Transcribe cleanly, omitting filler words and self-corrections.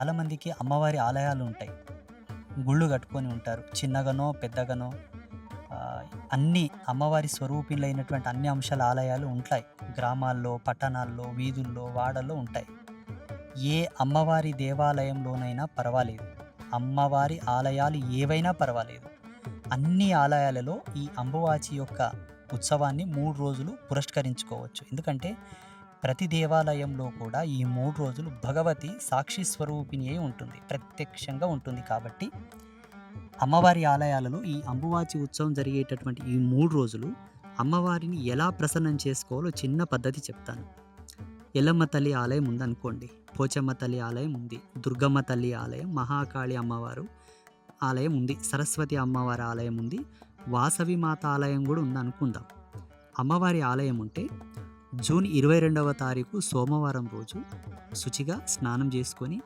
చాలామందికి అమ్మవారి ఆలయాలు ఉంటాయి. గుళ్ళు కట్టుకొని ఉంటారు. చిన్నగానో, పెద్దగానో ఆహ్, అన్నీ అమ్మవారి స్వరూపిణులైనటువంటి అన్ని అంశాల ఆలయాలు ఉంటాయి. గ్రామాల్లో, పట్టణాల్లో, వీధుల్లో, వాడల్లో ఉంటాయి. ఏ అమ్మవారి దేవాలయంలోనైనా పర్వాలేదు. అమ్మవారి ఆలయాలు ఏవైనా పర్వాలేదు. అన్ని ఆలయాలలో ఈ అంబువాచి యొక్క ఉత్సవాన్ని 3 రోజులు పురస్కరించుకోవచ్చు. ఎందుకంటే ప్రతి దేవాలయంలో కూడా ఈ 3 రోజులు భగవతి సాక్షి స్వరూపిణి అయి ఉంటుంది. ప్రత్యక్షంగా ఉంటుంది కాబట్టి అమ్మవారి ఆలయాలలో ఈ అంబువాచి ఉత్సవం జరిగేటటువంటి ఈ 3 రోజులు అమ్మవారిని ఎలా ప్రసన్నం చేసుకోవాలో చిన్న పద్ధతి చెప్తాను. ఎల్లమ్మ తల్లి ఆలయం ఉందనుకోండి. పోచమ్మ తల్లి ఆలయం ఉంది. దుర్గమ్మ తల్లి ఆలయం, మహాకాళి అమ్మవారు ఆలయం ఉంది. సరస్వతి అమ్మవారి ఆలయం ఉంది. వాసవి మాత ఆలయం కూడా ఉందనుకుందాం. అమ్మవారి ఆలయం ఉంటే జూన్ 22వ తారీఖు సోమవారం రోజు శుచిగా స్నానం చేసుకొని